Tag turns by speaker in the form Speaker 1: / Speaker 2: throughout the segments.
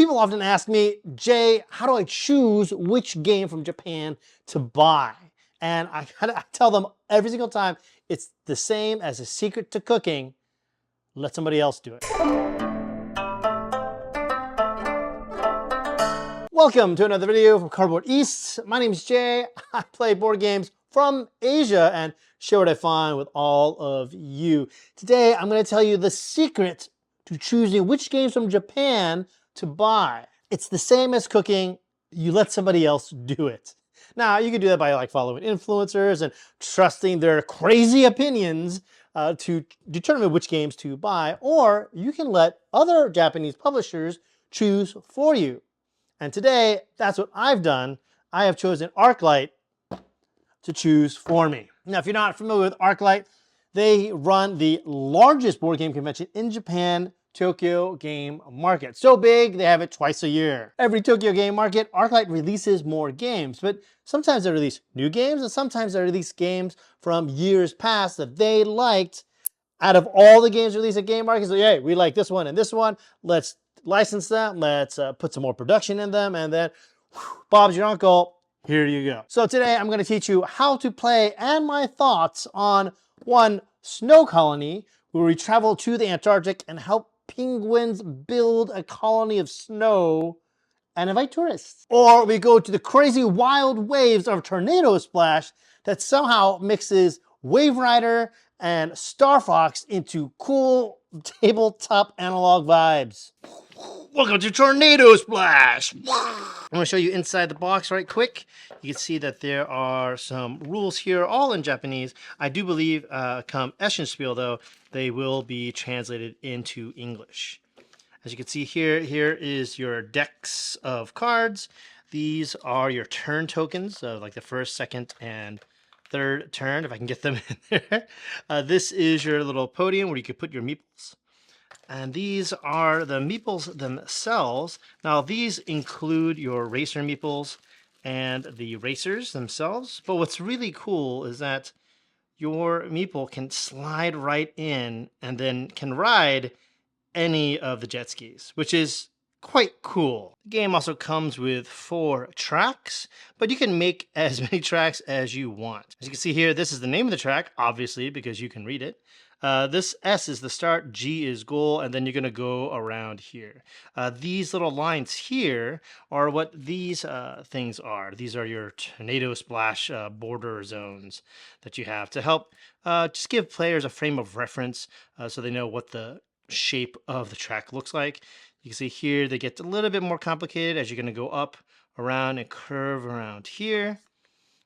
Speaker 1: People often ask me, Jay, how do I choose which game from Japan to buy? And I tell them every single time, it's the same as a secret to cooking. Let somebody else do it. Welcome to another video from Cardboard East. My name is Jay. I play board games from Asia and share what I find with all of you. Today, I'm going to tell you the secret to choosing which games from Japan to buy. It's the same as cooking. You let somebody else do it. Now, you can do that by following influencers and trusting their crazy opinions to determine which games to buy, or you can let other Japanese publishers choose for you. And today, that's what I've done. I have chosen Arclight to choose for me. Now, if you're not familiar with Arclight, they run the largest board game convention in Japan, Tokyo Game Market. So big, they have it twice a year. Every Tokyo Game Market, Arclight releases more games, but sometimes they release new games, and sometimes they release games from years past that they liked. Out of all the games released at Game Market, so hey, we like this one and this one, let's license them, let's put some more production in them, and then Bob's your uncle, here you go. So today I'm going to teach you how to play and my thoughts on one, Snow Colony, where we travel to the Antarctic and help penguins build a colony of snow and invite tourists. Or we go to the crazy wild waves of Tornado Splash that somehow mixes Wave Rider and Star Fox into cool tabletop analog vibes. Welcome to Tornado Splash! I'm going to show you inside the box right quick. You can see that there are some rules here, all in Japanese. I do believe come Essen Spiel, though, they will be translated into English. As you can see here, here is your decks of cards. These are your turn tokens, like the first, second, and third turn, if I can get them in there. This is your little podium where you can put your meeples. And these are the meeples themselves. Now, these include your racer meeples and the racers themselves. But what's really cool is that your meeple can slide right in and then can ride any of the jet skis, which is quite cool. The game also comes with 4 tracks, but you can make as many tracks as you want. As you can see here, this is the name of the track, obviously, because you can read it. This S is the start, G is goal, and then you're going to go around here. These little lines here are what these things are. These are your Tornado Splash border zones that you have to help just give players a frame of reference so they know what the shape of the track looks like. You can see here they get a little bit more complicated as you're going to go up, around, and curve around here.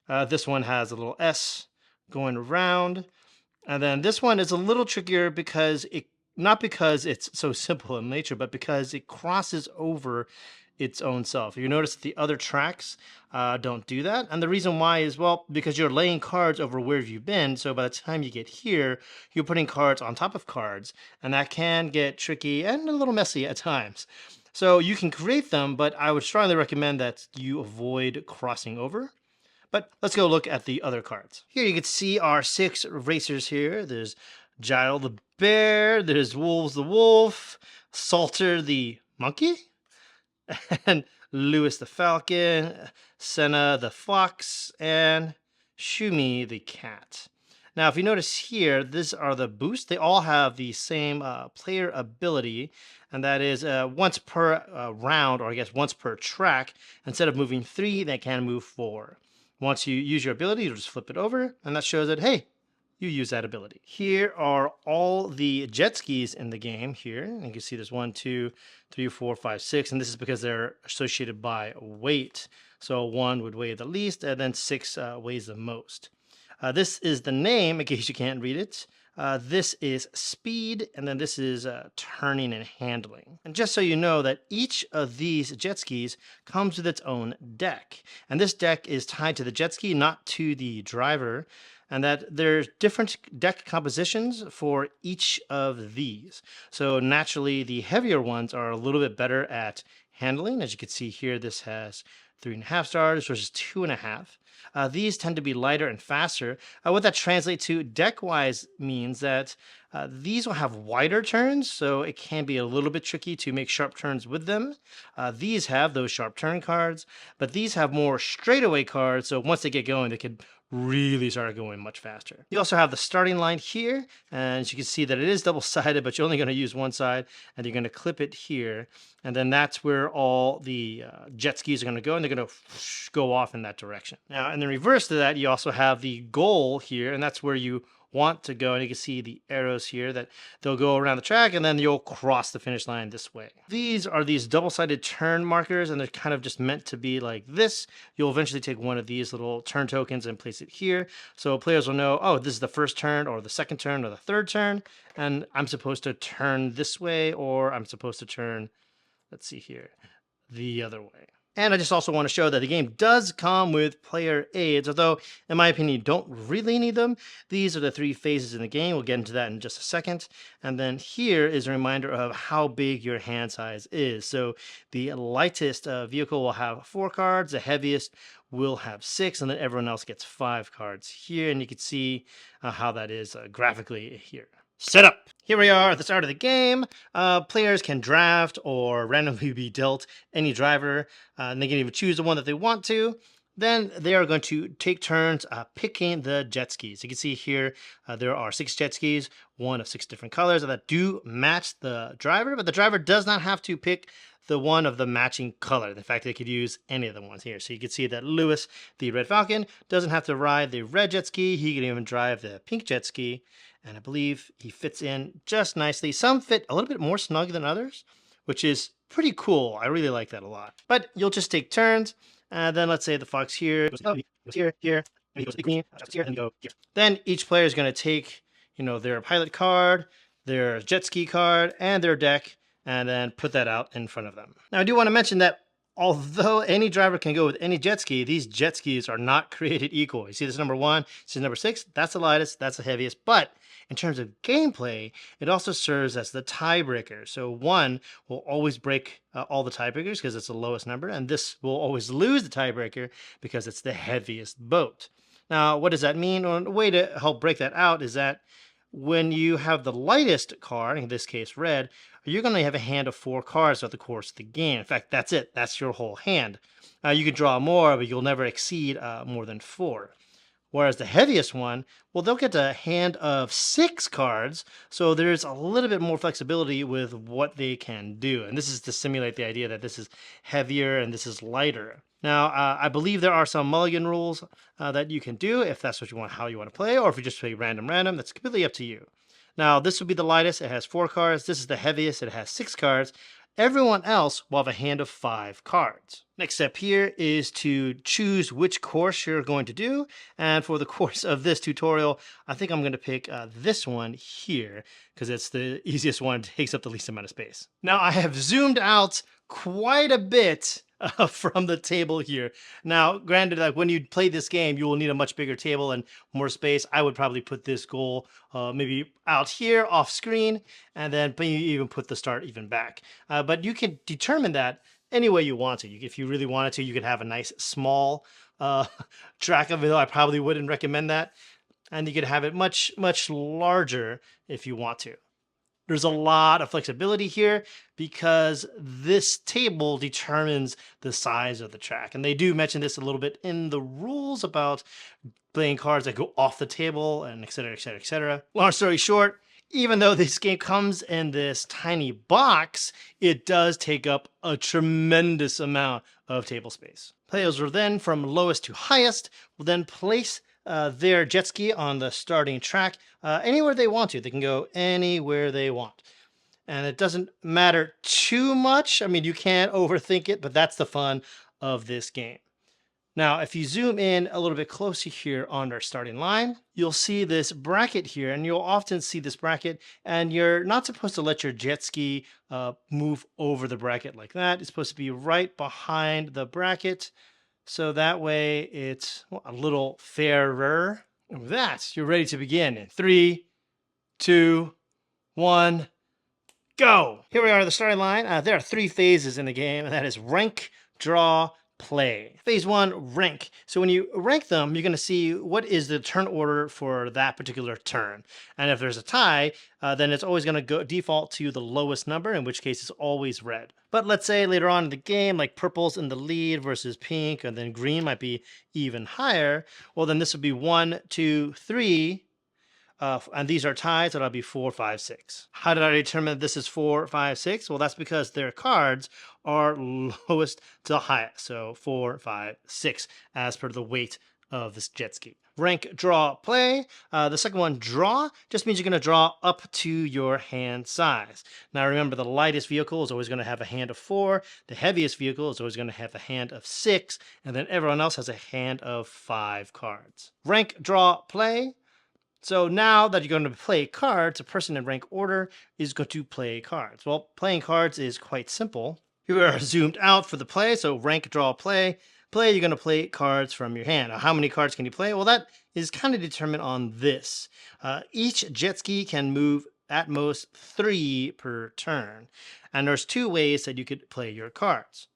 Speaker 1: This one has a little S going around. And then this one is a little trickier because not because it's so simple in nature, but because it crosses over its own self. You notice the other tracks don't do that. And the reason why is, well, because you're laying cards over where you've been. So by the time you get here, you're putting cards on top of cards. And that can get tricky and a little messy at times. So you can create them, but I would strongly recommend that you avoid crossing over. But let's go look at the other cards. Here you can see our 6 racers here. There's Giles the bear, there's Wolves the wolf, Salter the monkey, and Lewis the falcon, Senna the fox, and Shumi the cat. Now, if you notice here, these are the boosts. They all have the same player ability, and that is once per round, or I guess once per track. Instead of moving 3, they can move 4. Once you use your ability, you'll just flip it over, and that shows that, hey, you use that ability. Here are all the jet skis in the game here. And you can see there's 1, 2, 3, 4, 5, 6, and this is because they're associated by weight. So 1 would weigh the least, and then 6 weighs the most. This is the name, in case you can't read it. This is speed, and then this is turning and handling. And just so you know that each of these jet skis comes with its own deck. And this deck is tied to the jet ski, not to the driver. and that there's different deck compositions for each of these. So naturally, the heavier ones are a little bit better at handling. As you can see here, this has 3.5 stars versus 2.5. These tend to be lighter and faster. What that translates to deck-wise means that these will have wider turns, so it can be a little bit tricky to make sharp turns with them. These have those sharp turn cards, but these have more straightaway cards, so once they get going, they could really start going much faster. You also have the starting line here, and as you can see that it is double-sided, but you're only going to use one side, and you're going to clip it here, and then that's where all the jet skis are going to go, and they're going to go off in that direction. Now, in the reverse to that, you also have the goal here, and that's where you want to go, and you can see the arrows here that they'll go around the track and then you'll cross the finish line this way. These are these double-sided turn markers, and they're kind of just meant to be like this. You'll eventually take one of these little turn tokens and place it here, so players will know, oh, this is the first turn or the second turn or the third turn, and I'm supposed to turn this way, or I'm supposed to turn, let's see here, the other way. And I just also want to show that the game does come with player aids, although in my opinion you don't really need them. These are the 3 phases in the game. We'll get into that in just a second. And then here is a reminder of how big your hand size is. So the lightest vehicle will have 4 cards, the heaviest will have 6, and then everyone else gets 5 cards here. And you can see how that is graphically here. Setup. Here we are at the start of the game. Players can draft or randomly be dealt any driver, and they can even choose the one that they want to. Then they are going to take turns picking the jet skis. You can see here there are 6 jet skis, one of 6 different colors that do match the driver, but the driver does not have to pick the one of the matching color. In fact, they could use any of the ones here. So you can see that Lewis, the Red Falcon, doesn't have to ride the red jet ski. He can even drive the pink jet ski. And I believe he fits in just nicely. Some fit a little bit more snug than others, which is pretty cool. I really like that a lot. But you'll just take turns. Then let's say the fox here goes here, here, and he goes to the green, here, and go here. Then each player is going to take, their pilot card, their jet ski card, and their deck, and then put that out in front of them. Now, I do want to mention that although any driver can go with any jet ski, these jet skis are not created equal. You see this number 1, this is number 6, that's the lightest, that's the heaviest, but in terms of gameplay, it also serves as the tiebreaker. So 1 will always break all the tiebreakers because it's the lowest number, and this will always lose the tiebreaker because it's the heaviest boat. Now, what does that mean? Well, a way to help break that out is that when you have the lightest card, in this case red, you're going to have a hand of 4 cards throughout the course of the game. In fact, that's it. That's your whole hand. You can draw more, but you'll never exceed more than 4. Whereas the heaviest one, well, they'll get a hand of 6 cards, so there's a little bit more flexibility with what they can do. And this is to simulate the idea that this is heavier and this is lighter. Now, I believe there are some mulligan rules that you can do if that's what you want, how you want to play, or if you just play random, that's completely up to you. Now, this would be the lightest. It has 4 cards. This is the heaviest. It has 6 cards. Everyone else will have a hand of 5 cards. Next step here is to choose which course you're going to do. And for the course of this tutorial, I think I'm going to pick this one here because it's the easiest one, takes up the least amount of space. Now, I have zoomed out quite a bit from the table here. Now, granted, like when you play this game, you will need a much bigger table and more space. I would probably put this goal maybe out here off screen, and then maybe even put the start even back. But you can determine that any way you want to. If you really wanted to, you could have a nice small track of it. I probably wouldn't recommend that. And you could have it much, much larger if you want to. There's a lot of flexibility here because this table determines the size of the track. And they do mention this a little bit in the rules about playing cards that go off the table and et cetera, et cetera, et cetera. Long story short, even though this game comes in this tiny box, it does take up a tremendous amount of table space. Players will then, from lowest to highest, will then place their jet ski on the starting track anywhere they want to. They can go anywhere they want. And it doesn't matter too much. I mean, you can't overthink it, but that's the fun of this game. Now, if you zoom in a little bit closer here on our starting line, you'll see this bracket here, and you'll often see this bracket, and you're not supposed to let your jet ski move over the bracket like that. It's supposed to be right behind the bracket. So that way it's a little fairer. And with that, you're ready to begin in 3, 2, 1, go! Here we are at the starting line. There are 3 phases in the game, and that is rank, draw, play. Phase 1, rank. So when you rank them, you're going to see what is the turn order for that particular turn. And if there's a tie, then it's always going to go default to the lowest number, in which case it's always red. But let's say later on in the game, like purple's in the lead versus pink, and then green might be even higher. Well, then this would be 1, 2, 3. And these are ties, so that'll be 4, 5, 6. How did I determine this is 4, 5, 6? Well, that's because their cards are lowest to highest. So 4, 5, 6, as per the weight of this jet ski. Rank, draw, play. The second one, draw, just means you're going to draw up to your hand size. Now remember, the lightest vehicle is always going to have a hand of 4. The heaviest vehicle is always going to have a hand of 6. And then everyone else has a hand of 5 cards. Rank, draw, play. So now that you're going to play cards, a person in rank order is going to play cards. Well, playing cards is quite simple. Here we are zoomed out for the play. So rank, draw, play. Play, you're going to play cards from your hand. Now, how many cards can you play? Well, that is kind of determined on this. Each jet ski can move at most 3 per turn. And there's 2 ways that you could play your cards.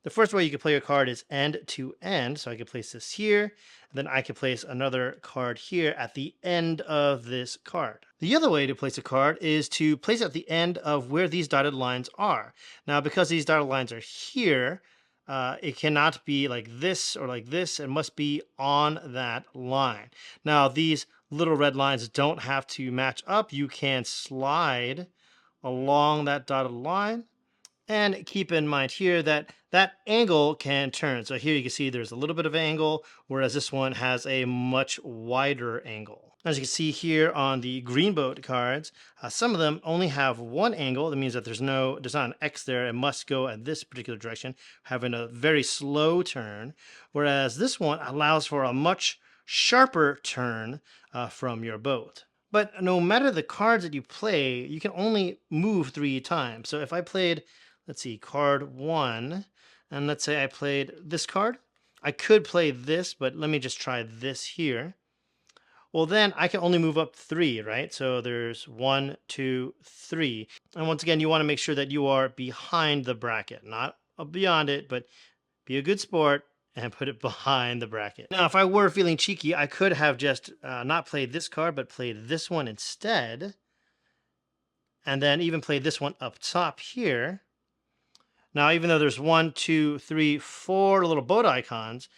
Speaker 1: The first way you can play your card is end to end. So I can place this here, and then I can place another card here at the end of this card. The other way to place a card is to place it at the end of where these dotted lines are. Now, because these dotted lines are here, it cannot be like this or like this. It must be on that line. Now, these little red lines don't have to match up. You can slide along that dotted line. And keep in mind here that that angle can turn. So here you can see there's a little bit of angle, whereas this one has a much wider angle. As you can see here on the green boat cards, some of them only have one angle. That means that there's not an X there. It must go at this particular direction, having a very slow turn. Whereas this one allows for a much sharper turn from your boat. But no matter the cards that you play, you can only move 3 times. So if I played, let's see, card 1, and let's say I played this card, I could play this, but let me just try this here. Well, then I can only move up 3, right? So there's 1, 2, 3. And once again, you want to make sure that you are behind the bracket, not beyond it, but be a good sport and put it behind the bracket. Now, if I were feeling cheeky, I could have just not played this card, but played this one instead. And then even played this one up top here. Now, even though there's 1, 2, 3, 4 little boat icons,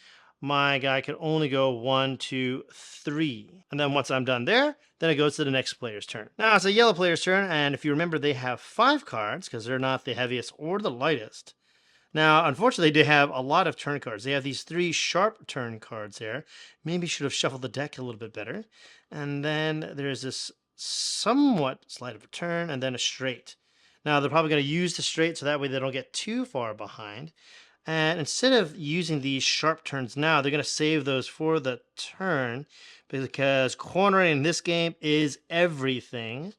Speaker 1: my guy can only go 1, 2, 3. And then once I'm done there, then it goes to the next player's turn. Now, it's a yellow player's turn, and if you remember, they have 5 cards because they're not the heaviest or the lightest. Now, unfortunately, they have a lot of turn cards. They have these 3 sharp turn cards there. Maybe should have shuffled the deck a little bit better. And then there's this somewhat slight of a turn, and then a straight. Now, they're probably going to use the straight so that way they don't get too far behind. And instead of using these sharp turns now, they're going to save those for the turn because cornering in this game is everything.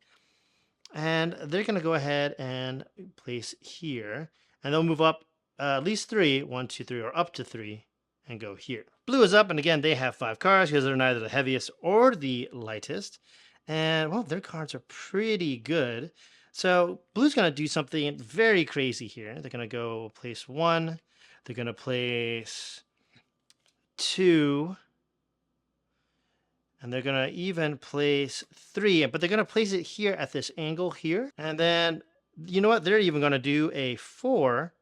Speaker 1: And they're going to go ahead and place here. And they'll move up at least 3, 1, 2, 3, or up to 3, and go here. Blue is up, and again, they have 5 cards because they're neither the heaviest or the lightest. And, well, their cards are pretty good. So blue's going to do something very crazy here. They're going to go place 1. They're going to place 2. And they're going to even place 3. But they're going to place it here at this angle here. And then, you know what? They're even going to do a 4.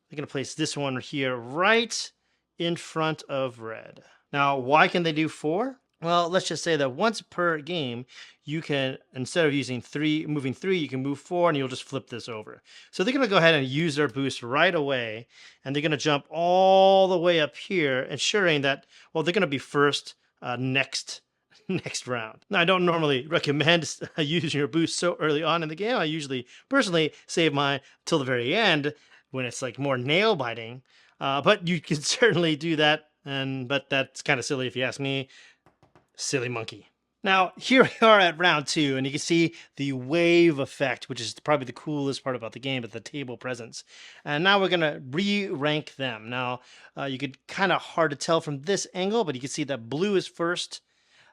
Speaker 1: They're going to place this one here right in front of red. Now, why can they do 4? Well, let's just say that once per game, you can, instead of using moving 3, you can move 4, and you'll just flip this over. So they're going to go ahead and use their boost right away, and they're going to jump all the way up here, ensuring that, well, they're going to be first next round. Now, I don't normally recommend using your boost so early on in the game. I usually, personally, save mine till the very end when it's like more nail-biting. But you can certainly do that, but that's kind of silly if you ask me. Silly monkey. Now, here we are at round two, and you can see the wave effect, which is probably the coolest part about the game, but the table presence. And now we're going to re-rank them. Now, you could kind of hard to tell from this angle, but you can see that blue is first.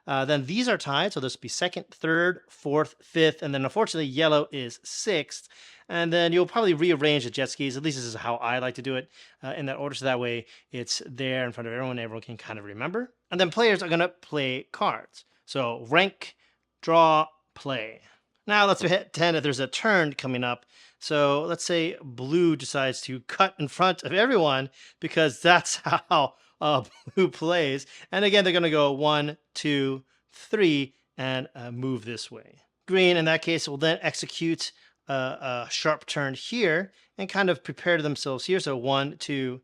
Speaker 1: Then these are tied, so this would be second, third, fourth, fifth, and then unfortunately yellow is sixth. And then you'll probably rearrange the jet skis. At least this is how I like to do it in that order, so that way it's there in front of everyone. Everyone can kind of remember. And then players are going to play cards. So rank, draw, play. Now let's pretend that there's a turn coming up. So let's say blue decides to cut in front of everyone because that's how blue plays. And again, they're going to go 1, 2, 3, and move this way. Green, in that case, will then execute a sharp turn here and kind of prepare themselves here. So 1, 2,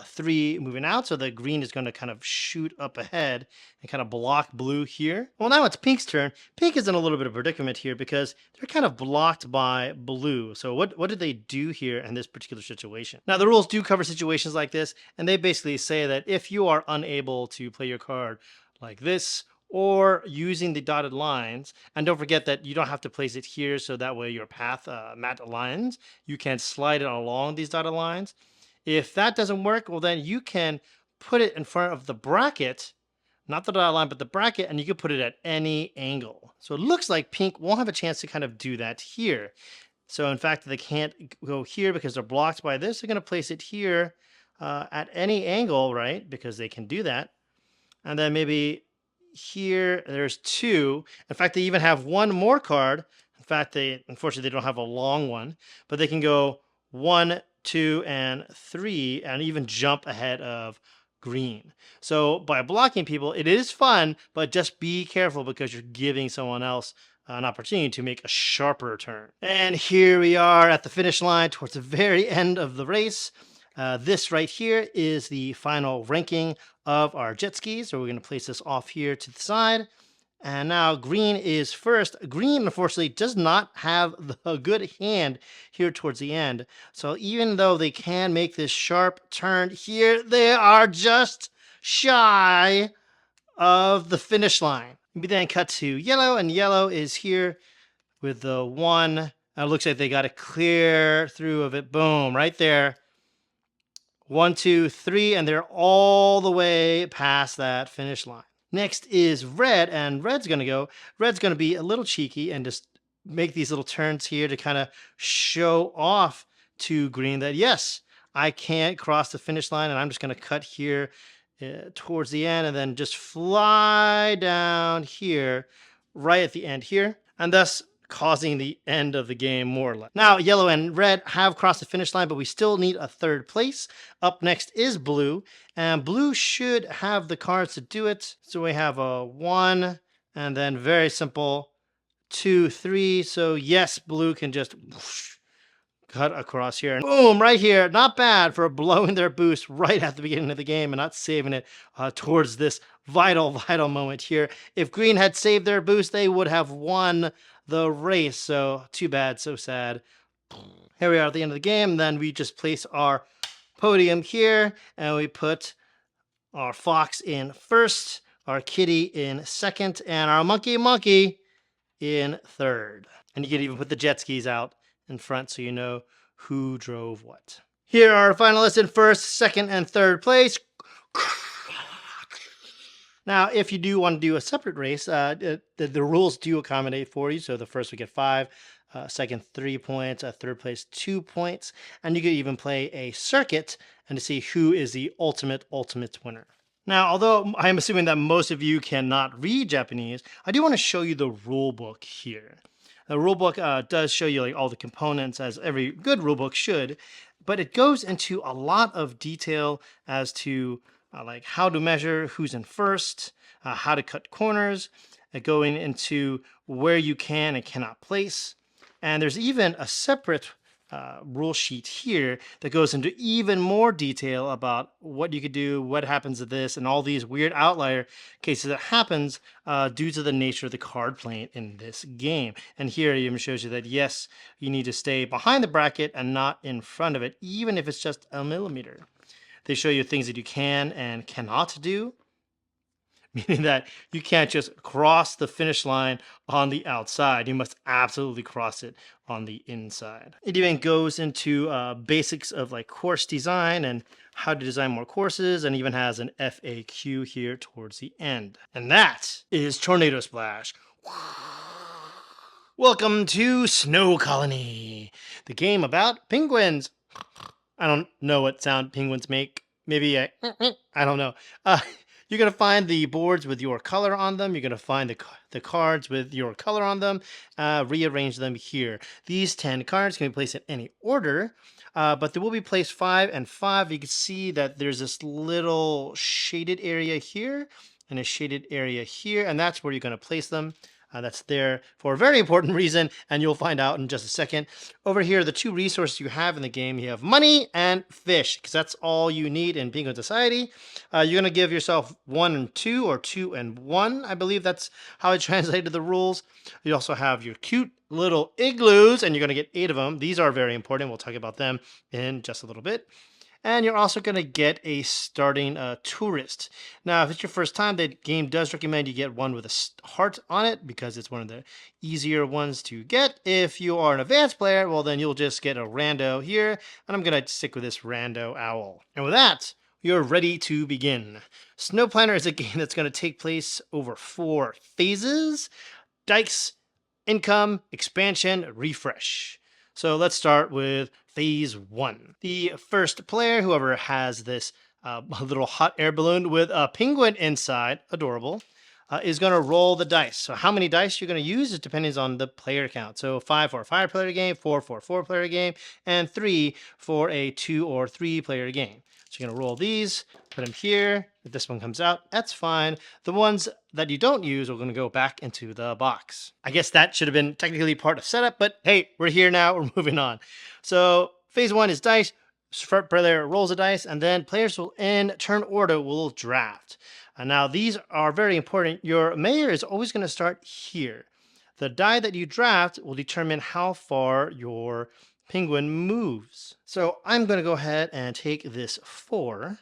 Speaker 1: 3 moving out. So the green is going to kind of shoot up ahead and kind of block blue here. Well, now it's pink's turn. Pink is in a little bit of a predicament here because they're kind of blocked by blue. So what did they do here in this particular situation? Now, the rules do cover situations like this, and they basically say that if you are unable to play your card like this, or using the dotted lines, and don't forget that you don't have to place it here so that way your path mat aligns. You can slide it along these dotted lines. If that doesn't work, well, then you can put it in front of the bracket, not the dotted line, but the bracket, and you can put it at any angle. So it looks like pink won't have a chance to kind of do that here. So in fact, they can't go here because they're blocked by this. They're going to place it here at any angle, right? Because they can do that. And then maybe here, there's 2. In fact, they even have one more card. In fact, unfortunately, they don't have a long one, but they can go 1, 2, and 3, and even jump ahead of green. So by blocking people, it is fun, but just be careful because you're giving someone else an opportunity to make a sharper turn. And here we are at the finish line towards the very end of the race. This right here is the final ranking of our jet skis. So we're going to place this off here to the side. And now green is first. Green, unfortunately, does not have a good hand here towards the end. So even though they can make this sharp turn here, they are just shy of the finish line. We then cut to yellow, and yellow is here with the 1. It looks like they got a clear through of it. Boom, right there. 1, 2, 3, and they're all the way past that finish line. Next is red, and red's going to be a little cheeky and just make these little turns here to kind of show off to green that, yes, I can't cross the finish line, and I'm just going to cut here towards the end and then just fly down here right at the end here, and thus causing the end of the game more or less. Now, yellow and red have crossed the finish line, but we still need a third place. Up next is blue, and blue should have the cards to do it. So we have a 1, and then very simple 2, 3. So yes, blue can just whoosh, cut across here. And boom, right here. Not bad for blowing their boost right at the beginning of the game and not saving it towards this vital moment here. If green had saved their boost, they would have won the race. So too bad, so sad. Here we are at the end of the game. Then we just place our podium here, and we put our fox in first, our kitty in second, and our monkey in third. And you can even put the jet skis out in front so you know who drove what. Here are our finalists in first, second, and third place. Now, if you do want to do a separate race, the rules do accommodate for you. So the first we get 5, second 3 points, third place 2 points, and you could even play a circuit and to see who is the ultimate winner. Now, although I'm assuming that most of you cannot read Japanese, I do want to show you the rule book here. The rule book does show you like all the components, as every good rule book should, but it goes into a lot of detail as to like how to measure who's in first, how to cut corners, going into where you can and cannot place. And there's even a separate rule sheet here that goes into even more detail about what you could do, what happens to this, and all these weird outlier cases that happens due to the nature of the card playing in this game. And here it even shows you that, yes, you need to stay behind the bracket and not in front of it, even if it's just a millimeter. They show you things that you can and cannot do. meaning that you can't just cross the finish line on the outside. You must absolutely cross it on the inside. It even goes into basics of like course design and how to design more courses, and even has an FAQ here towards the end. And that is Tornado Splash. Welcome to Snow Colony, the game about penguins. I don't know what sound penguins make. Maybe I don't know. You're gonna find the boards with your color on them. You're gonna find the cards with your color on them. Rearrange them here. These 10 cards can be placed in any order, but there will be placed 5 and 5. You can see that there's this little shaded area here and a shaded area here, and that's where you're gonna place them. That's there for a very important reason, and you'll find out in just a second. Over here, the two resources you have in the game, you have money and fish, because that's all you need in Penguin Society. You're going to give yourself 1 and 2, or 2 and 1. I believe that's how it translated the rules. You also have your cute little igloos, and you're going to get 8 of them. These are very important. We'll talk about them in just a little bit. And you're also going to get a starting tourist. Now, if it's your first time, the game does recommend you get one with a heart on it because it's one of the easier ones to get. If you are an advanced player, well, then you'll just get a rando here. And I'm going to stick with this rando owl. And with that, you're ready to begin. Snow Planner is a game that's going to take place over 4 phases: dikes, income, expansion, refresh. So let's start with phase 1. The first player, whoever has this little hot air balloon with a penguin inside, adorable, is going to roll the dice. So how many dice you're going to use is depends on the player count. So 5 for a 5-player game, 4 for a 4-player game, and 3 for a 2 or 3-player game. So you're going to roll these, put them here. If this one comes out, that's fine. The ones that you don't use are going to go back into the box. I guess that should have been technically part of setup, but hey, we're here now. We're moving on. So phase 1 is dice. First player rolls a dice, and then players will, in turn order, will draft. Now, these are very important. Your mayor is always going to start here. The die that you draft will determine how far your penguin moves. So I'm going to go ahead and take this 4.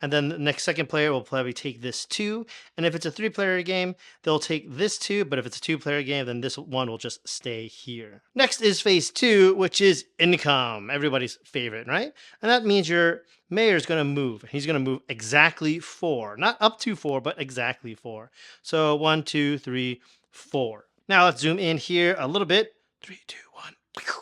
Speaker 1: And then the next second player will probably take this 2. And if it's a 3-player game, they'll take this 2. But if it's a 2-player game, then this one will just stay here. Next is phase 2, which is income. Everybody's favorite, right? And that means your mayor is going to move. He's going to move exactly 4. Not up to 4, but exactly 4. So 1, 2, 3, 4. Now let's zoom in here a little bit. 3, 2, 1.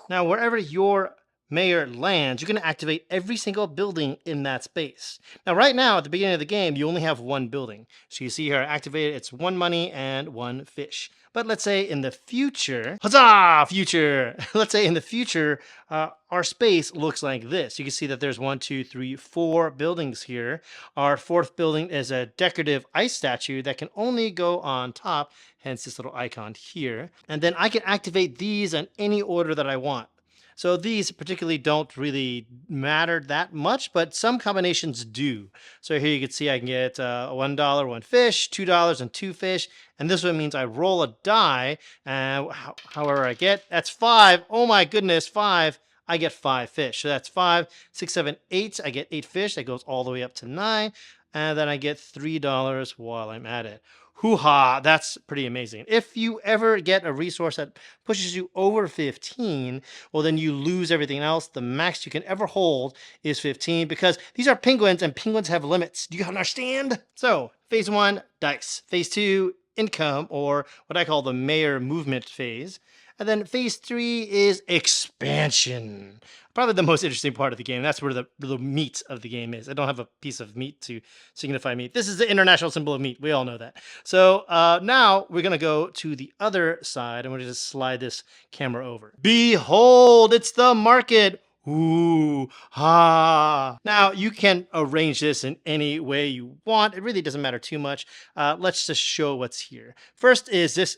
Speaker 1: Now wherever your mayor lands, you're going to activate every single building in that space. Now, right now, at the beginning of the game, you only have 1 building. So you see here, activated, it's 1 money and 1 fish. But let's say in the future, huzzah, future! Let's say in the future, our space looks like this. You can see that there's 1, 2, 3, 4 buildings here. Our 4th building is a decorative ice statue that can only go on top, hence this little icon here. And then I can activate these in any order that I want. So these particularly don't really matter that much, but some combinations do. So here you can see I can get $1, 1 fish, $2 and 2 fish. And this one means I roll a die, and however I get, that's 5. Oh my goodness, 5. I get 5 fish. So that's 5, 6, 7, 8. I get 8 fish. That goes all the way up to 9. And then I get $3 while I'm at it. Hoo-ha, that's pretty amazing. If you ever get a resource that pushes you over 15, well, then you lose everything else. The max you can ever hold is 15 because these are penguins and penguins have limits. Do you understand? So, phase 1, dice. Phase 2, income, or what I call the mayor movement phase. And then phase 3 is expansion. Probably the most interesting part of the game. That's where the meat of the game is. I don't have a piece of meat to signify meat. This is the international symbol of meat. We all know that. So now we're going to go to the other side. I'm going to just slide this camera over. Behold, it's the market. Ooh, ha. Now, you can arrange this in any way you want. It really doesn't matter too much. Let's just show what's here. First is this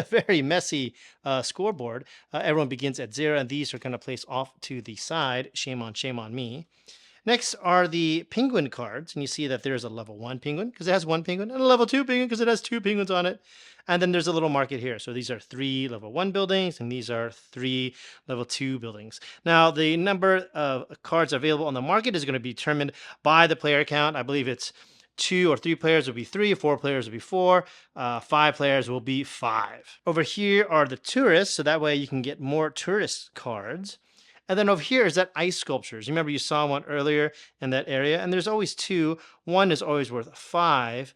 Speaker 1: very messy scoreboard. Everyone begins at 0, and these are going to place off to the side. Shame on me. Next are the penguin cards, and you see that there's a level 1 penguin because it has 1 penguin, and a level 2 penguin because it has 2 penguins on it. And then there's a little market here. So these are 3 level 1 buildings, and these are 3 level 2 buildings. Now, the number of cards available on the market is going to be determined by the player count. I believe it's 2 or 3 players will be 3, 4 players will be 4, 5 players will be 5. Over here are the tourists, so that way you can get more tourist cards. And then over here is that ice sculptures. You remember you saw one earlier in that area, and there's always two. One is always worth 5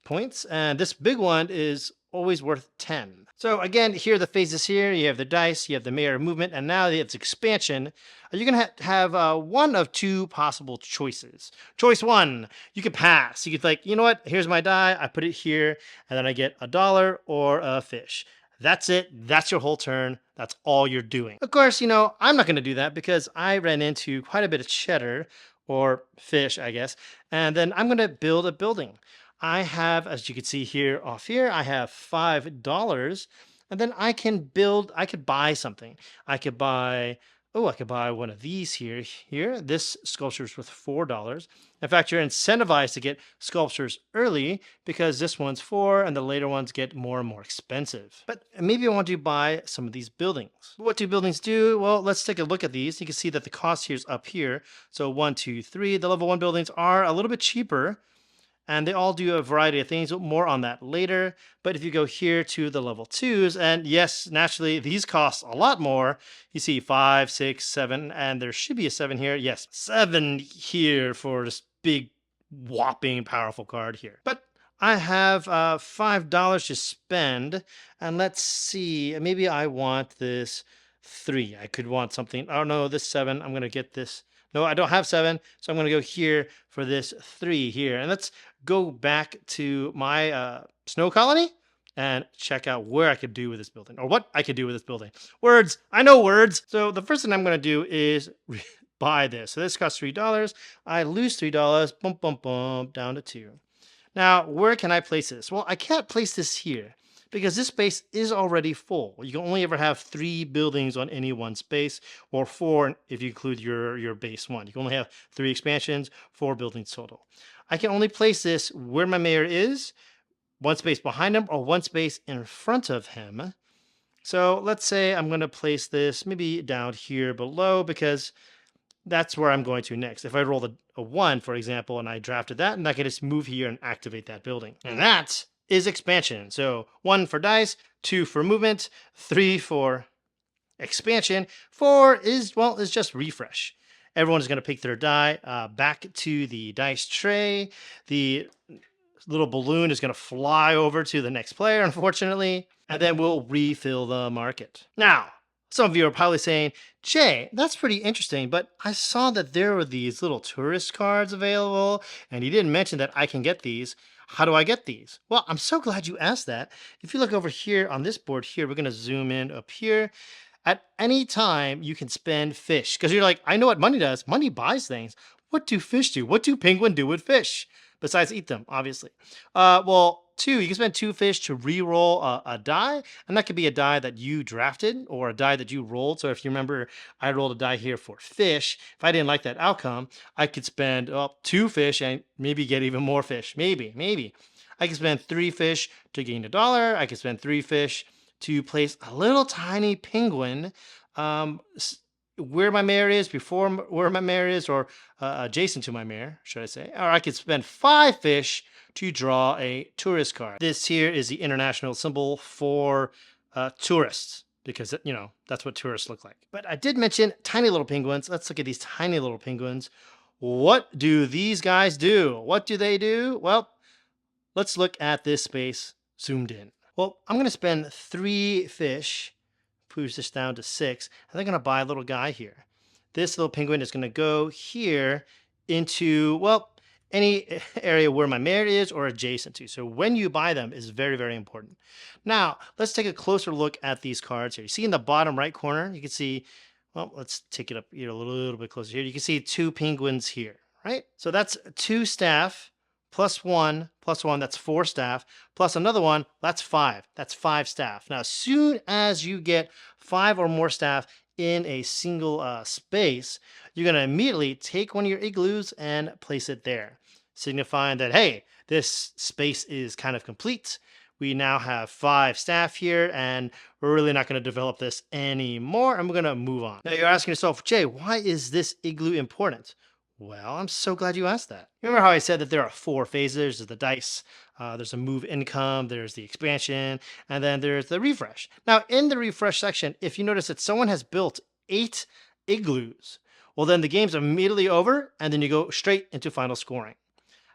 Speaker 1: points, and this big one is always worth 10. So again, here are the phases here. You have the dice, you have the mayor movement, and now it's expansion. You're going to have one of two possible choices. Choice one, you could pass. You could like, you know what? Here's my die. I put it here, and then I get $1 or a fish. That's it. That's your whole turn. That's all you're doing. Of course, you know, I'm not going to do that because I ran into quite a bit of cheddar or fish, I guess. And then I'm going to build a building. I have, as you can see here off here, I have $5. And then I can build, I could buy something. I could buy, oh, I could buy one of these here. This sculpture is worth $4. In fact, you're incentivized to get sculptures early because this one's 4 and the later ones get more and more expensive. But maybe I want to buy some of these buildings. What do buildings do? Well, let's take a look at these. You can see that the cost here is up here. So 1, 2, 3. The level 1 buildings are a little bit cheaper. And they all do a variety of things, more on that later. But if you go here to the level 2s, and yes, naturally, these cost a lot more. You see 5, 6, 7, and there should be a 7 here. Yes, 7 here for this big, whopping, powerful card here. But I have $5 to spend, and let's see, maybe I want this 3. I could want something, oh no, this 7, I'm going to get this. No, I don't have 7, so I'm going to go here for this 3 here. And let's go back to my snow colony and check out where I could do with this building, or what I could do with this building. Words, I know words. So the first thing I'm going to do is buy this. So this costs $3. I lose $3, bump, bump, bump, down to 2. Now, where can I place this? Well, I can't place this here because this space is already full. You can only ever have 3 buildings on any one space, or 4 if you include your base one. You can only have 3 expansions, 4 buildings total. I can only place this where my mayor is, 1 space behind him, or 1 space in front of him. So let's say I'm going to place this maybe down here below because that's where I'm going to next. If I roll a 1, for example, and I drafted that, and I can just move here and activate that building. And that is expansion. So 1 for dice, 2 for movement, 3 for expansion, 4 is, well, is just refresh. Everyone's going to pick their die back to the dice tray. The little balloon is going to fly over to the next player, unfortunately, and then we'll refill the market. Now, some of you are probably saying, Jay, that's pretty interesting, but I saw that there were these little tourist cards available, and you didn't mention that I can get these. How do I get these? Well, I'm so glad you asked that. If you look over here on this board here, we're going to zoom in up here. At any time, you can spend fish. Because you're like, I know what money does. Money buys things. What do fish do? What do penguin do with fish? Besides eat them, obviously. Well, 2, you can spend 2 fish to re-roll a die. And that could be a die that you drafted or a die that you rolled. So if you remember, I rolled a die here for fish. If I didn't like that outcome, I could spend 2 fish and maybe get even more fish. Maybe. I could spend 3 fish to gain $1. I could spend 3 fish to place a little tiny penguin where my mayor is, before where my mayor is, or adjacent to my mayor, should I say. Or I could spend 5 fish to draw a tourist card. This here is the international symbol for tourists, because, you know, that's what tourists look like. But I did mention tiny little penguins. Let's look at these tiny little penguins. What do these guys do? What do they do? Well, let's look at this space zoomed in. Well, I'm going to spend 3 fish, push this down to 6, and they're going to buy a little guy here. This little penguin is going to go here into, well, any area where my mayor is or adjacent to. So when you buy them is very, very important. Now, let's take a closer look at these cards here. You see in the bottom right corner, you can see, well, let's take it up here a little bit closer here. You can see 2 penguins here, right? So that's 2 staff. Plus 1, that's 4 staff, plus another one, that's 5. That's 5 staff. Now, as soon as you get 5 or more staff in a single space, you're going to immediately take one of your igloos and place it there, signifying that, hey, this space is kind of complete. We now have 5 staff here, and we're really not going to develop this anymore, and we're going to move on. Now, you're asking yourself, Jay, why is this igloo important? Well, I'm so glad you asked that. Remember how I said that there are four phases? There's the dice, there's a move income, there's the expansion, and then there's the refresh. Now, in the refresh section, if you notice that someone has built 8 igloos, well, then the game's immediately over, and then you go straight into final scoring.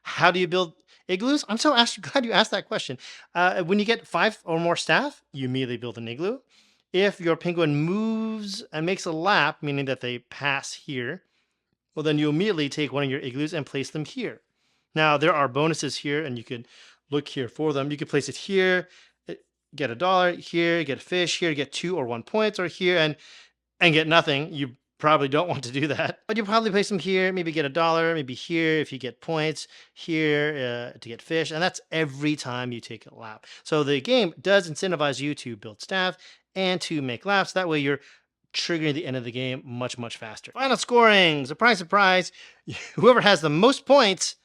Speaker 1: How do you build igloos? I'm so glad you asked that question. When you get 5 or more staff, you immediately build an igloo. If your penguin moves and makes a lap, meaning that they pass here, well, then you immediately take one of your igloos and place them here. Now, there are bonuses here, and you could look here for them. You could place it here, get $1, here, get a fish, here, get 2 or 1 points, or here, and get nothing. You probably don't want to do that, but you probably place them here, maybe get $1, maybe here if you get points, here to get fish, and that's every time you take a lap. So the game does incentivize you to build staff and to make laps. That way you're triggering the end of the game much, much faster. Final scoring, surprise, surprise, whoever has the most points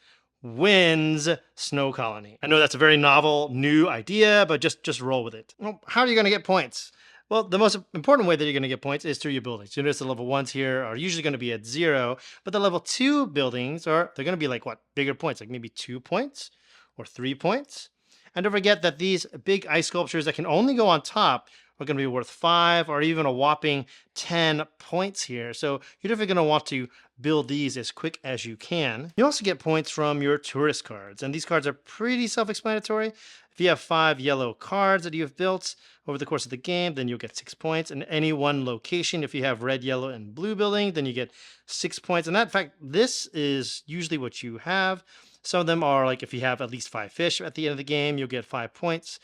Speaker 1: wins Snow Colony. I know that's a very novel, new idea, but just roll with it. Well, how are you going to get points? Well, the most important way that you're going to get points is through your buildings. You notice the level 1s here are usually going to be at 0, but the level 2 buildings they're going to be like what? Bigger points, like maybe 2 points or 3 points. And don't forget that these big ice sculptures that can only go on top are going to be worth 5 or even a whopping 10 points here. So you're definitely going to want to build these as quick as you can. You also get points from your tourist cards, and these cards are pretty self-explanatory. If you have 5 yellow cards that you have built over the course of the game, then you'll get 6 points. In any one location, if you have red, yellow, and blue building, then you get 6 points. And that, in fact, this is usually what you have. Some of them are like if you have at least 5 fish at the end of the game, you'll get 5 points.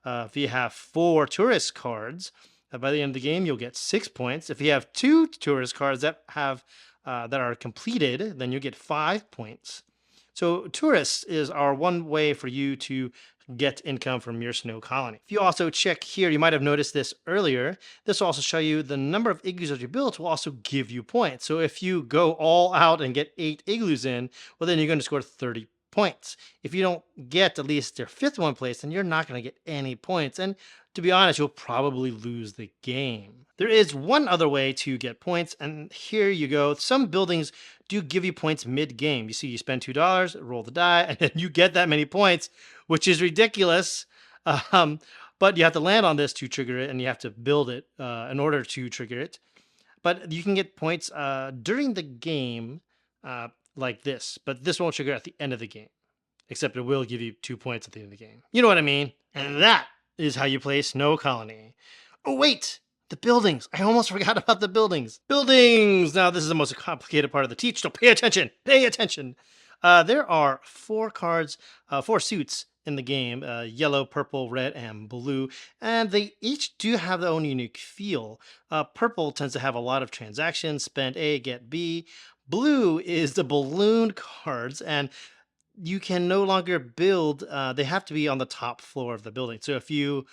Speaker 1: If you have 4 tourist cards, by the end of the game, you'll get 6 points. If you have 2 tourist cards that are completed, then you get 5 points. So tourists is our one way for you to get income from your snow colony. If you also check here, you might have noticed this earlier. This will also show you the number of igloos that you built will also give you points. So if you go all out and get 8 igloos in, well, then you're going to score 30 points. If you don't get at least your 5th one place, then you're not going to get any points. And to be honest, you'll probably lose the game. There is one other way to get points, and here you go. Some buildings do give you points mid-game. You see, you spend $2, roll the die, and then you get that many points, which is ridiculous. But you have to land on this to trigger it, and you have to build it in order to trigger it. But you can get points during the game like this, but this won't trigger at the end of the game, except it will give you 2 points at the end of the game. You know what I mean? And that is how you play Snow Colony. Oh, wait! The buildings. I almost forgot about the buildings. Buildings! Now, this is the most complicated part of the teach, so pay attention. Pay attention. There are 4 cards, 4 suits in the game, yellow, purple, red, and blue, and they each do have their own unique feel. Purple tends to have a lot of transactions, spend A, get B. Blue is the balloon cards, and you can no longer build, they have to be on the top floor of the building. So if you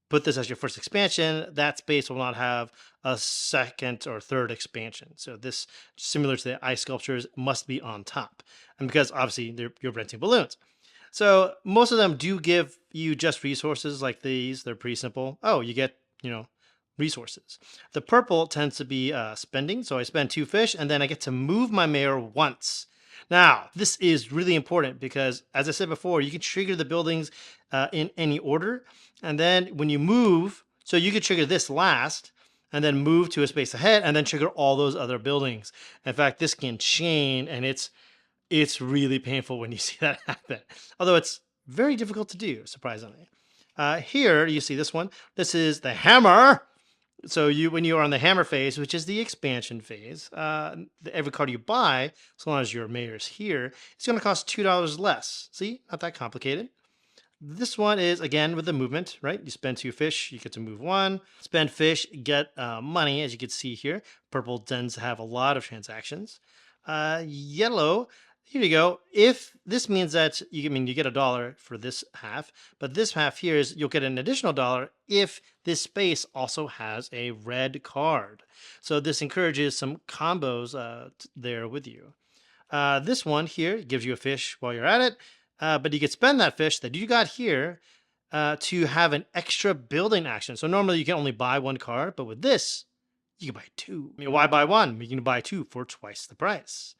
Speaker 1: put this as your first expansion, that space will not have a second or third expansion. So this, similar to the ice sculptures, must be on top. And because obviously you're renting balloons. So most of them do give you just resources like these. They're pretty simple. Oh, you get, resources. The purple tends to be spending. So I spend 2 fish and then I get to move my mayor once. Now, this is really important because, as I said before, you can trigger the buildings in any order. And then when you move, so you could trigger this last and then move to a space ahead and then trigger all those other buildings. In fact, this can chain, and it's really painful when you see that happen. Although it's very difficult to do, surprisingly. Here, you see this one. This is the hammer. So when you are on the hammer phase, which is the expansion phase, every card you buy, as long as your mayor's here, it's going to cost $2 less. See, not that complicated. This one is, again, with the movement, right? You spend 2 fish, you get to move 1. Spend fish, get money, as you can see here. Purple tends to have a lot of transactions. Yellow, here you go. If this means that you get $1 for this half, but this half here is you'll get an additional $1 if this space also has a red card. So this encourages some combos there with you. This one here gives you a fish while you're at it, but you could spend that fish that you got here to have an extra building action. So normally you can only buy 1 card, but with this, you can buy 2. Why buy 1? You can buy 2 for twice the price.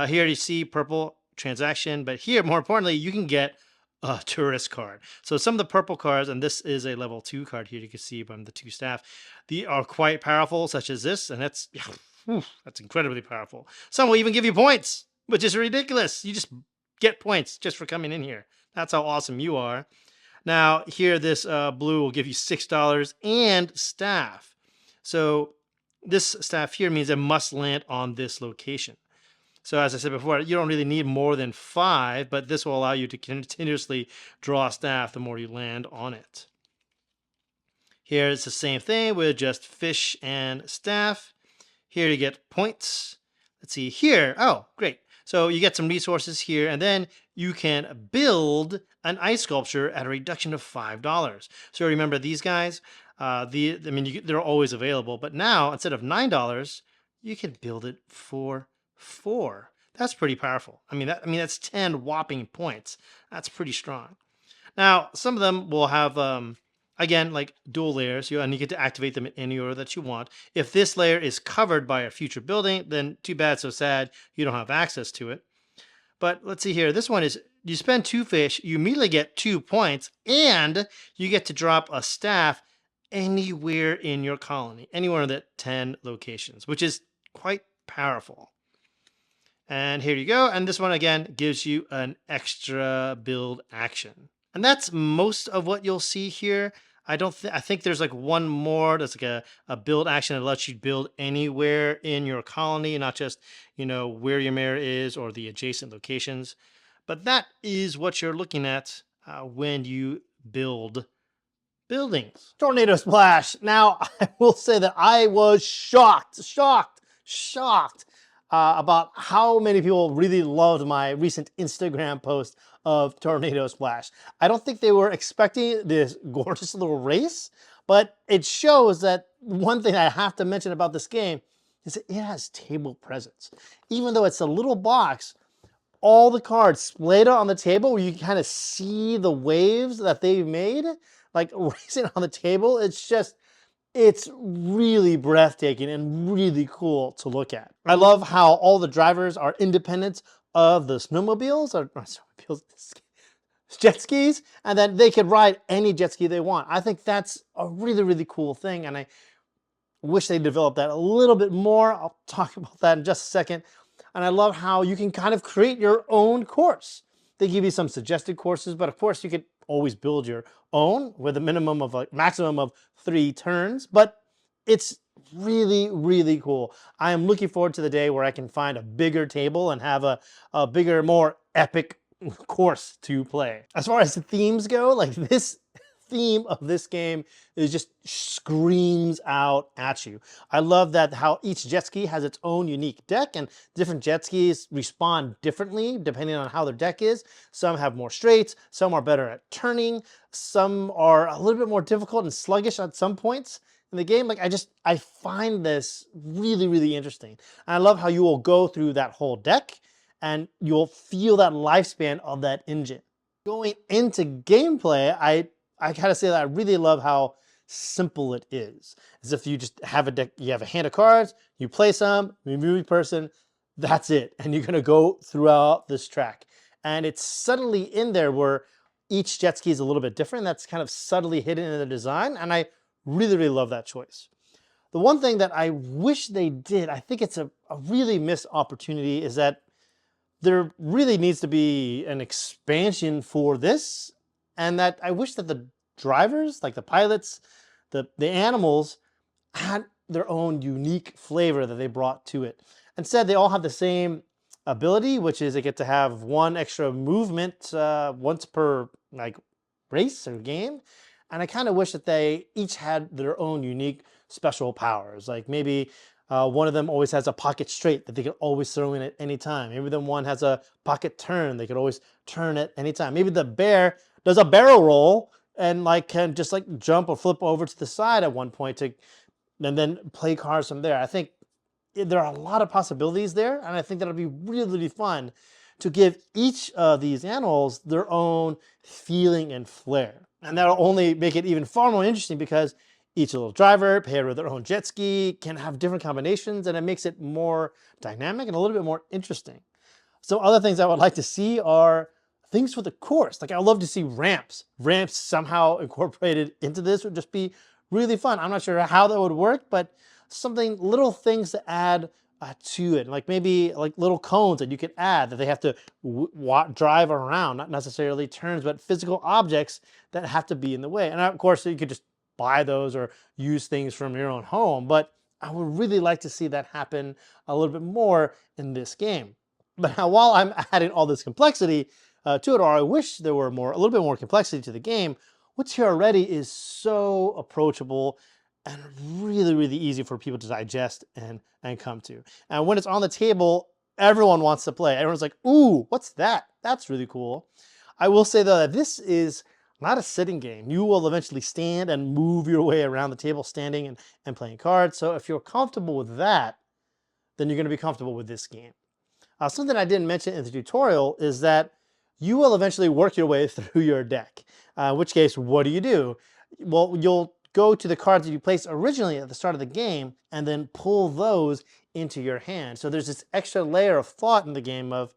Speaker 1: Here you see purple transaction, but here, more importantly, you can get a tourist card. So some of the purple cards, and this is a level 2 card here, you can see from the 2 staff, they are quite powerful, such as this, and that's, yeah, that's incredibly powerful. Some will even give you points, which is ridiculous. You just get points just for coming in here. That's how awesome you are. Now, here, this blue will give you $6 and staff. So this staff here means it must land on this location. So as I said before, you don't really need more than 5, but this will allow you to continuously draw staff the more you land on it. Here it's the same thing with just fish and staff. Here you get points. Let's see here. Oh, great. So you get some resources here, and then you can build an ice sculpture at a reduction of $5. So remember these guys, they're always available, but now instead of $9, you can build it for 4. That's pretty powerful. That's 10 whopping points. That's pretty strong. Now, some of them will have again, like dual layers, and you get to activate them in any order that you want. If this layer is covered by a future building, then too bad, so sad, you don't have access to it. But let's see here. This one is, you spend 2 fish, you immediately get 2 points, and you get to drop a staff anywhere in your colony, anywhere in the 10 locations, which is quite powerful. And here you go. And this one, again, gives you an extra build action. And that's most of what you'll see here. I think there's like one more that's like a build action that lets you build anywhere in your colony, not just, where your mayor is or the adjacent locations. But that is what you're looking at when you build buildings. Tornado Splash. Now, I will say that I was shocked about how many people really loved my recent Instagram post of Tornado Splash. I don't think they were expecting this gorgeous little race, but it shows that one thing I have to mention about this game is that it has table presence. Even though it's a little box, all the cards splayed out on the table where you can kind of see the waves that they've made, like racing on the table. It's really breathtaking and really cool to look at. I love how all the drivers are independent of the snowmobiles, or jet skis, and then they can ride any jet ski they want. I think that's a really, really cool thing, and I wish they developed that a little bit more. I'll talk about that in just a second. And I love how you can kind of create your own course. They give you some suggested courses, but of course you could always build your own with a maximum of 3 turns, but it's really, really cool. I am looking forward to the day where I can find a bigger table and have a bigger, more epic course to play. As far as the themes go, like this theme of this game is just screams out at you. I love that how each jet ski has its own unique deck, and different jet skis respond differently depending on how their deck is. Some have more straights, some are better at turning, some are a little bit more difficult and sluggish at some points in the game. I find this really, really interesting. And I love how you will go through that whole deck and you'll feel that lifespan of that engine. Going into gameplay, I gotta say that I really love how simple it is. As if you just have a deck, you have a hand of cards, you play some, you move your person, that's it. And you're gonna go throughout this track. And it's subtly in there where each jet ski is a little bit different. That's kind of subtly hidden in the design. And I really, really love that choice. The one thing that I wish they did, I think it's a really missed opportunity, is that there really needs to be an expansion for this. And that I wish that the drivers, like the pilots, the animals, had their own unique flavor that they brought to it. Instead, they all have the same ability, which is they get to have 1 extra movement once per race or game. And I kind of wish that they each had their own unique special powers. Like maybe one of them always has a pocket straight that they can always throw in at any time. Maybe then one has a pocket turn they could always turn at any time. Maybe the bear does a barrel roll and can just jump or flip over to the side at one point and then play cards from there. I think there are a lot of possibilities there, and I think that'll be really, really fun to give each of these animals their own feeling and flair. And that'll only make it even far more interesting because each little driver paired with their own jet ski can have different combinations, and it makes it more dynamic and a little bit more interesting. Some other things I would like to see are things for the course. Like I would love to see ramps. Ramps somehow incorporated into this would just be really fun. I'm not sure how that would work, but something, little things to add to it. Like maybe like little cones that you could add that they have to drive around, not necessarily turns, but physical objects that have to be in the way. And of course, you could just buy those or use things from your own home. But I would really like to see that happen a little bit more in this game. But now, while I'm adding all this complexity to it, or I wish there were a little bit more complexity to the game, what's here already is so approachable and really, really easy for people to digest and come to. And when it's on the table, everyone wants to play. Everyone's like, ooh, what's that? That's really cool. I will say, though, that this is not a sitting game. You will eventually stand and move your way around the table, standing and playing cards. So if you're comfortable with that, then you're going to be comfortable with this game. Something I didn't mention in the tutorial is that you will eventually work your way through your deck. In which case, what do? Well, you'll go to the cards that you placed originally at the start of the game and then pull those into your hand. So there's this extra layer of thought in the game of,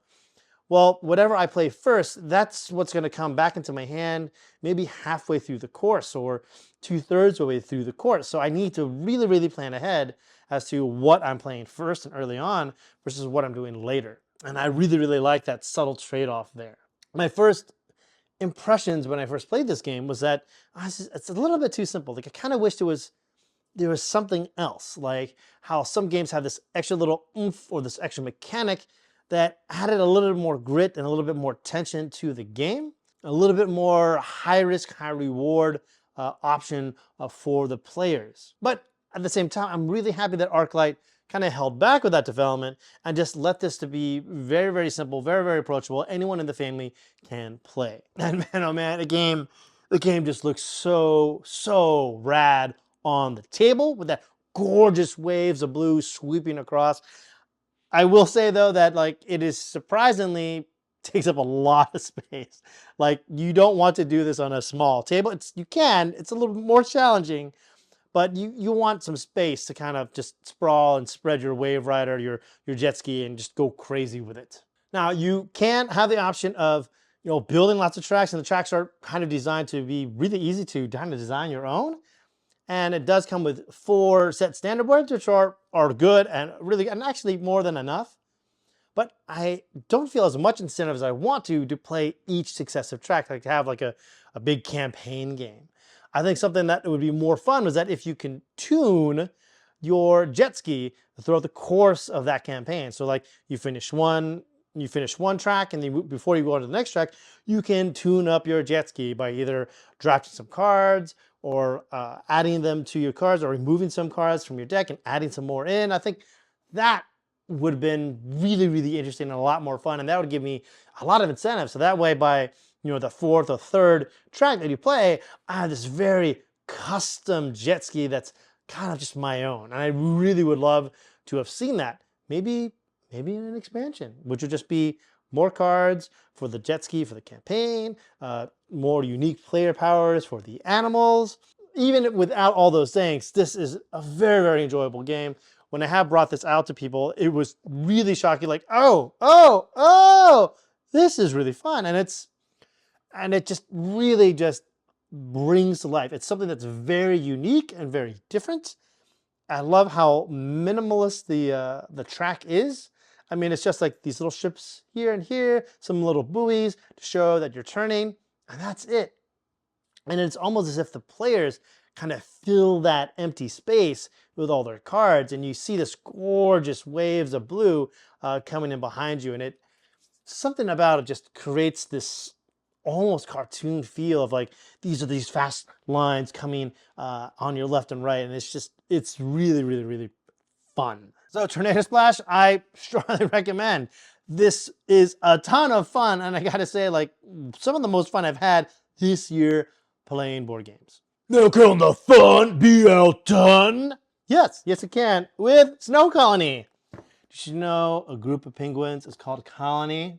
Speaker 1: well, whatever I play first, that's what's going to come back into my hand maybe halfway through the course or 2/3 of the way through the course. So I need to really, really plan ahead as to what I'm playing first and early on versus what I'm doing later. And I really, really like that subtle trade-off there. My first impressions when I first played this game was that it's a little bit too simple. Like I kind of wished there was something else, like how some games have this extra little oomph or this extra mechanic that added a little bit more grit and a little bit more tension to the game, a little bit more high risk, high reward option for the players. But at the same time, I'm really happy that Arclight kind of held back with that development and just let this to be very, very simple, very, very approachable. Anyone in the family can play. And man, oh man, the game just looks so, so rad on the table with that gorgeous waves of blue sweeping across. I will say though that like it is surprisingly takes up a lot of space. Like you don't want to do this on a small table. You can, it's a little more challenging, but you want some space to kind of just sprawl and spread your wave rider, your jet ski, and just go crazy with it. Now you can have the option of building lots of tracks, and the tracks are kind of designed to be really easy to kind of design your own. And it does come with 4 set standard boards, which are good and really, and actually more than enough. But I don't feel as much incentive as I want to play each successive track, like to have like a big campaign game. I think something that would be more fun was that if you can tune your jet ski throughout the course of that campaign. So like you finish one track, and then before you go on to the next track, you can tune up your jet ski by either drafting some cards or adding them to your cards, or removing some cards from your deck and adding some more in. I think that would have been really, really interesting and a lot more fun, and that would give me a lot of incentive. So that way, by the 4th or 3rd track that you play, I have this very custom jet ski that's kind of just my own. And I really would love to have seen that. Maybe in an expansion, which would just be more cards for the jet ski for the campaign, more unique player powers for the animals. Even without all those things, this is a very, very enjoyable game. When I have brought this out to people, it was really shocking. Like, oh, this is really fun. And it just really just brings to life. It's something that's very unique and very different. I love how minimalist the track is. I mean, it's just like these little ships here and here, some little buoys to show that you're turning, and that's it. And it's almost as if the players kind of fill that empty space with all their cards, and you see this gorgeous waves of blue coming in behind you, and something about it just creates this almost cartoon feel of like these are these fast lines coming on your left and right, and it's really, really, really fun. So Tornado Splash, I strongly recommend. This is a ton of fun, and I gotta say, like, some of the most fun I've had this year playing board games. Now can the fun be outdone? Yes, it can, with Snow Colony. Did you know a group of penguins is called a colony?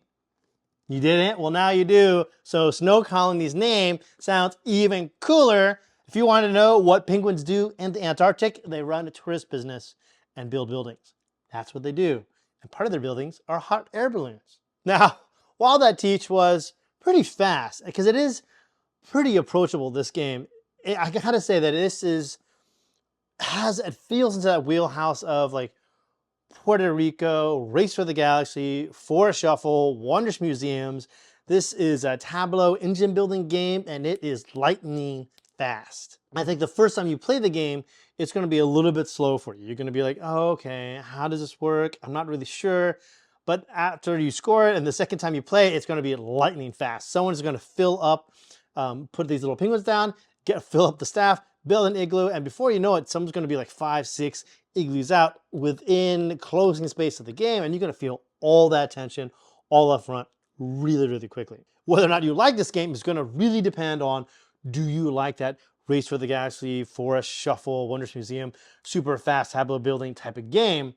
Speaker 1: You didn't? Well, now you do. So Snow Colony's name sounds even cooler. If you want to know what penguins do in the Antarctic, they run a tourist business and build buildings. That's what they do. And part of their buildings are hot air balloons. Now, while that teach was pretty fast, because it is pretty approachable, this game, I gotta say that this it feels into that wheelhouse of like Puerto Rico, Race for the Galaxy, Forest Shuffle, Wondrous Museums. This is a tableau engine building game, and it is lightning fast. I think the first time you play the game, it's going to be a little bit slow for you. You're going to be like, oh, okay, how does this work? I'm not really sure. But after you score it, and the second time you play, it's going to be lightning fast. Someone's going to fill up, put these little penguins down, fill up the staff, build an igloo, and before you know it, someone's going to be like 5, 6 igloos out within closing space of the game, and you're going to feel all that tension all up front really, really quickly. Whether or not you like this game is going to really depend on, do you like that Race for the Galaxy, Forest Shuffle, Wondrous Museum, super fast tableau building type of game?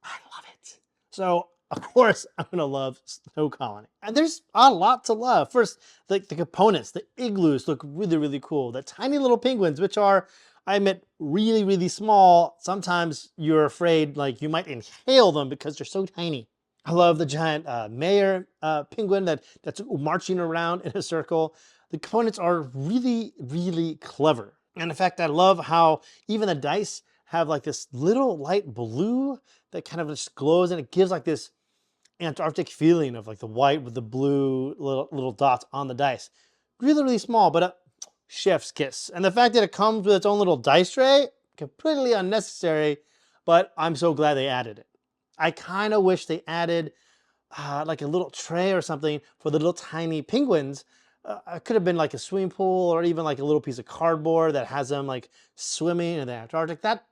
Speaker 1: I love it. So, of course, I'm going to love Snow Colony. And there's a lot to love. First, the components, the igloos look really, really cool. The tiny little penguins, which are, I admit, really, really small. Sometimes you're afraid like you might inhale them because they're so tiny. I love the giant mayor penguin that's marching around in a circle. The components are really, really clever. And in fact, I love how even the dice have like this little light blue that kind of just glows, and it gives like this Antarctic feeling of like the white with the blue little dots on the dice. Really, really small, but a chef's kiss. And the fact that it comes with its own little dice tray, completely unnecessary, but I'm so glad they added it. I kind of wish they added like a little tray or something for the little tiny penguins. It could have been like a swimming pool, or even like a little piece of cardboard that has them like swimming in the Antarctic. That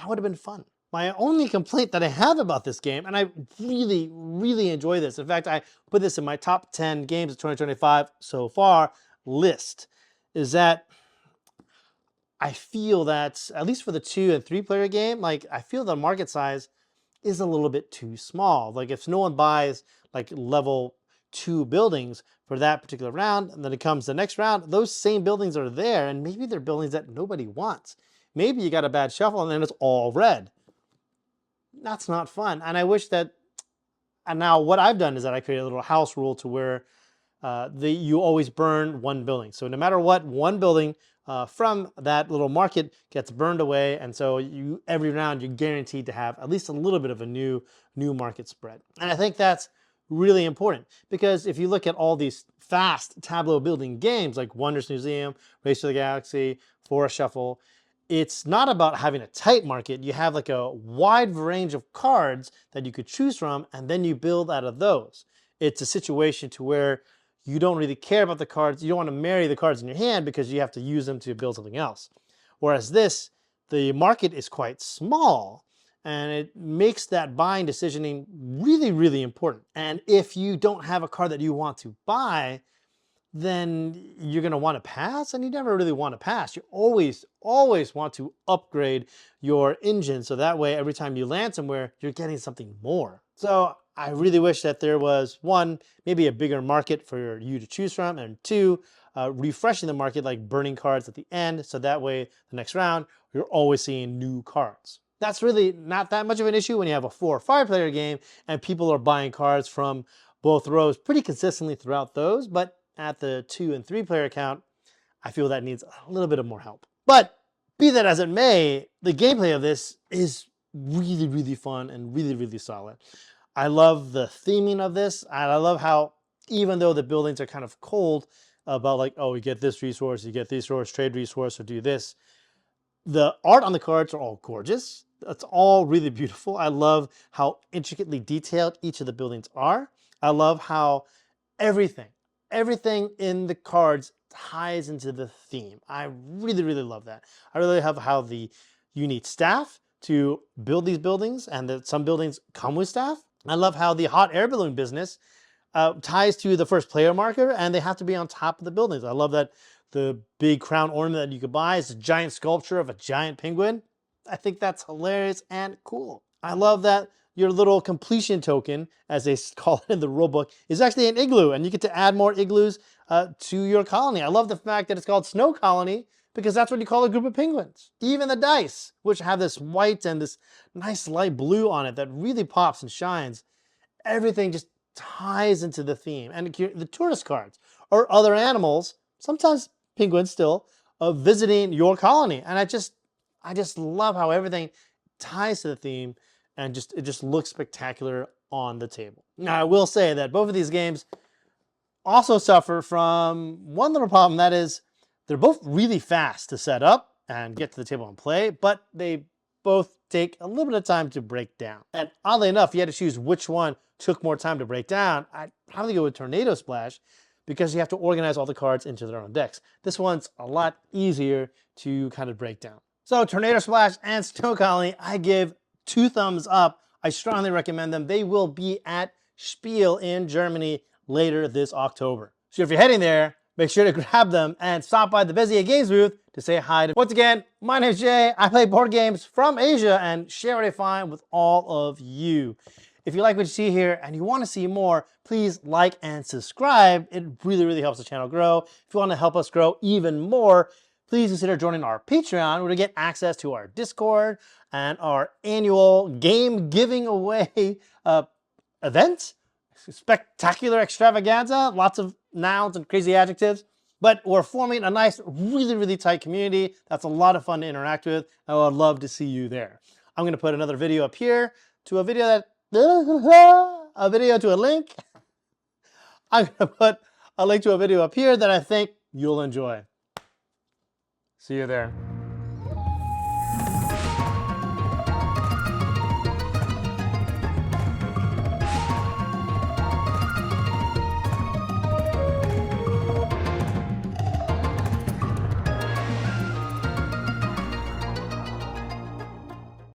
Speaker 1: would have been fun. My only complaint that I have about this game, and I really, really enjoy this. In fact, I put this in my top 10 games of 2025 so far list, is that I feel that, at least for the 2 and 3 player game, like I feel the market size is a little bit too small. Like if no one buys like level 2 buildings for that particular round, and then it comes the next round, those same buildings are there, and maybe they're buildings that nobody wants. Maybe you got a bad shuffle and then it's all red. That's not fun. And I wish that, and now what I've done is that I created a little house rule to where you always burn one building. So no matter what, one building from that little market gets burned away, and so every round you're guaranteed to have at least a little bit of a new market spread. And I think that's really important, because if you look at all these fast tableau building games like Wondrous Museum, Race to the Galaxy, Forest Shuffle, it's not about having a tight market. You have like a wide range of cards that you could choose from, and then you build out of those. It's a situation to where you don't really care about the cards. You don't want to marry the cards in your hand because you have to use them to build something else. Whereas this, the market is quite small, and it makes that buying decisioning really, really important. And if you don't have a card that you want to buy, then you're going to want to pass, and you never really want to pass. You always want to upgrade your engine, so that way every time you land somewhere, you're getting something more. So I really wish that there was, one, maybe a bigger market for you to choose from, and two, refreshing the market, like burning cards at the end, so that way the next round, you're always seeing new cards. That's really not that much of an issue when you have a 4 or 5 player game and people are buying cards from both rows pretty consistently throughout those, but at the 2 and 3 player account, I feel that needs a little bit of more help. But be that as it may, the gameplay of this is really, really fun and really, really solid. I love the theming of this, and I love how, even though the buildings are kind of cold about like, oh, you get this resource, you get this resource, trade resource, or do this, the art on the cards are all gorgeous. It's all really beautiful. I love how intricately detailed each of the buildings are. I love how everything in the cards ties into the theme. I really, really love that. I really love how you need staff to build these buildings, and that some buildings come with staff. I love how the hot air balloon business ties to the first player marker, and they have to be on top of the buildings. I love that the big crown ornament that you could buy is a giant sculpture of a giant penguin. I think that's hilarious and cool. I love that your little completion token, as they call it in the rulebook, is actually an igloo, and you get to add more igloos to your colony. I love the fact that it's called Snow Colony, because that's what you call a group of penguins. Even the dice, which have this white and this nice light blue on it that really pops and shines, everything just ties into the theme. And the tourist cards or other animals, sometimes penguins still, of visiting your colony. And I just love how everything ties to the theme and it just looks spectacular on the table. Now, I will say that both of these games also suffer from one little problem, that is they're both really fast to set up and get to the table and play, but they both take a little bit of time to break down. And oddly enough, if you had to choose which one took more time to break down, I'd probably go with Tornado Splash because you have to organize all the cards into their own decks. This one's a lot easier to kind of break down. So Tornado Splash and Snow Colony, I give 2 thumbs up. I strongly recommend them. They will be at Spiel in Germany later this October. So if you're heading there, make sure to grab them and stop by the Bezier Games booth to say hi. Once again, my name's Jay. I play board games from Asia and share what I find with all of you. If you like what you see here and you want to see more, please like and subscribe. It really, really helps the channel grow. If you want to help us grow even more, please consider joining our Patreon, where you get access to our Discord and our annual game giving away event. Spectacular extravaganza, lots of nouns and crazy adjectives. But we're forming a nice, really, really tight community. That's a lot of fun to interact with. I would love to see you there. I'm going to put another video up here to a video that, a video to a link. I'm going to put a link to a video up here that I think you'll enjoy. See you there.